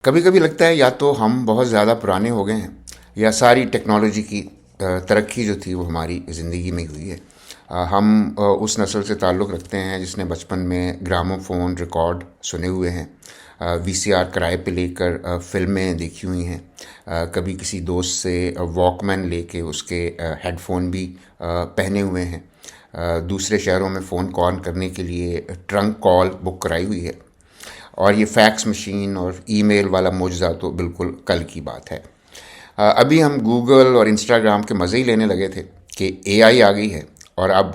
کبھی کبھی لگتا ہے یا تو ہم بہت زیادہ پرانے ہو گئے ہیں یا ساری ٹیکنالوجی کی ترقی جو تھی وہ ہماری زندگی میں ہوئی ہے۔ ہم اس نسل سے تعلق رکھتے ہیں جس نے بچپن میں گرامو فون ریکارڈ سنے ہوئے ہیں، وی سی آر کرائے پہ لے کر فلمیں دیکھی ہوئی ہیں، کبھی کسی دوست سے واک مین لے کے اس کے ہیڈ فون بھی پہنے ہوئے ہیں، دوسرے شہروں میں فون کال کرنے کے لیے ٹرنک کال بک کرائی ہوئی ہے، اور یہ فیکس مشین اور ای میل والا معجزہ تو بالکل کل کی بات ہے۔ ابھی ہم گوگل اور انسٹاگرام کے مزے ہی لینے لگے تھے کہ اے آئی آ گئی ہے، اور اب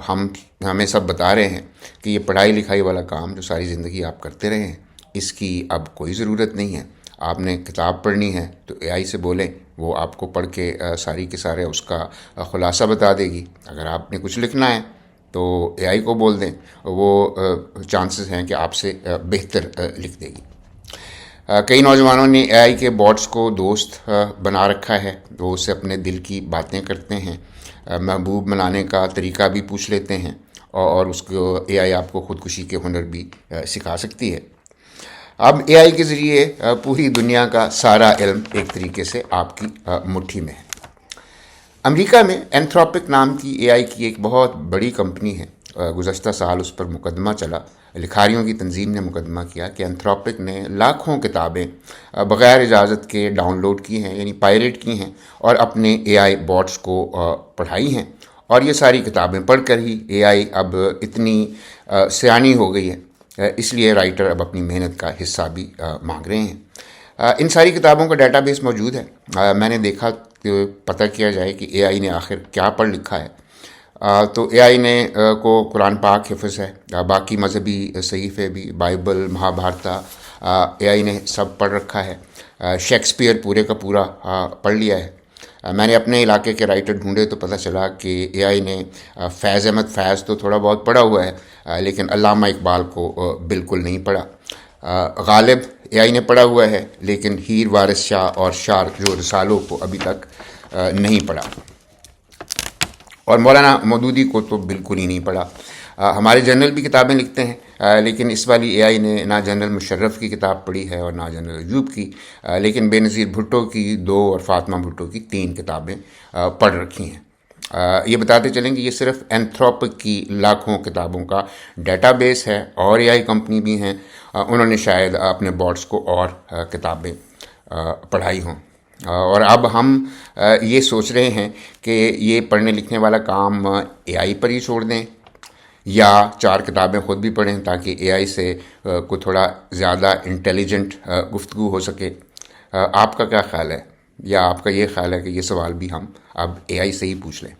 ہمیں سب بتا رہے ہیں کہ یہ پڑھائی لکھائی والا کام جو ساری زندگی آپ کرتے رہے ہیں اس کی اب کوئی ضرورت نہیں ہے۔ آپ نے کتاب پڑھنی ہے تو اے آئی سے بولیں، وہ آپ کو پڑھ کے ساری کے سارے اس کا خلاصہ بتا دے گی۔ اگر آپ نے کچھ لکھنا ہے تو اے آئی کو بول دیں، وہ چانسز ہیں کہ آپ سے بہتر لکھ دے گی۔ کئی نوجوانوں نے اے آئی کے باٹس کو دوست بنا رکھا ہے، وہ اسے اپنے دل کی باتیں کرتے ہیں، محبوب بنانے کا طریقہ بھی پوچھ لیتے ہیں، اور اس کو اے آئی آپ کو خودکشی کے ہنر بھی سکھا سکتی ہے۔ اب اے آئی کے ذریعے پوری دنیا کا سارا علم ایک طریقے سے آپ کی مٹھی میں ہے۔ امریکہ میں اینتھروپک نام کی اے آئی کی ایک بہت بڑی کمپنی ہے، گزشتہ سال اس پر مقدمہ چلا۔ لکھاریوں کی تنظیم نے مقدمہ کیا کہ اینتھروپک نے لاکھوں کتابیں بغیر اجازت کے ڈاؤن لوڈ کی ہیں، یعنی پائریٹ کی ہیں، اور اپنے اے آئی باٹس کو پڑھائی ہیں، اور یہ ساری کتابیں پڑھ کر ہی اے آئی اب اتنی سیانی ہو گئی ہے، اس لیے رائٹر اب اپنی محنت کا حصہ بھی مانگ رہے ہیں۔ ان ساری کتابوں کا ڈیٹا بیس موجود ہے۔ میں نے دیکھا کہ پتہ کیا جائے کہ اے آئی نے آخر کیا پڑھ لکھا ہے، تو اے آئی نے کو قرآن پاک حفظ ہے، باقی مذہبی صحیفے بھی، بائبل، مہابھارتا، اے آئی نے سب پڑھ رکھا ہے۔ شیکسپیئر پورے کا پورا پڑھ لیا ہے۔ میں نے اپنے علاقے کے رائٹر ڈھونڈے تو پتہ چلا کہ اے آئی نے فیض احمد فیض تو تھوڑا بہت پڑھا ہوا ہے، لیکن علامہ اقبال کو بالکل نہیں پڑھا۔ غالب اے آئی نے پڑھا ہوا ہے، لیکن ہیر وارث شاہ اور شار جو رسالوں کو ابھی تک نہیں پڑھا، اور مولانا مودودی کو تو بالکل ہی نہیں پڑھا۔ ہمارے جنرل بھی کتابیں لکھتے ہیں، لیکن اس والی اے آئی نے نہ جنرل مشرف کی کتاب پڑھی ہے اور نہ جنرل ایوب کی، لیکن بے نظیر بھٹو کی 2 اور فاطمہ بھٹو کی 3 کتابیں پڑھ رکھی ہیں۔ یہ بتاتے چلیں کہ یہ صرف اینتھروپک کی لاکھوں کتابوں کا ڈیٹا بیس ہے، اور اے آئی کمپنی بھی ہیں، انہوں نے شاید اپنے باٹس کو اور کتابیں پڑھائی ہوں، اور اب ہم یہ سوچ رہے ہیں کہ یہ پڑھنے لکھنے والا کام اے آئی پر ہی چھوڑ دیں، یا 4 کتابیں خود بھی پڑھیں تاکہ اے آئی سے کو تھوڑا زیادہ انٹیلیجنٹ گفتگو ہو سکے۔ آپ کا کیا خیال ہے؟ یا آپ کا یہ خیال ہے کہ یہ سوال بھی ہم اب اے آئی سے ہی پوچھ لیں؟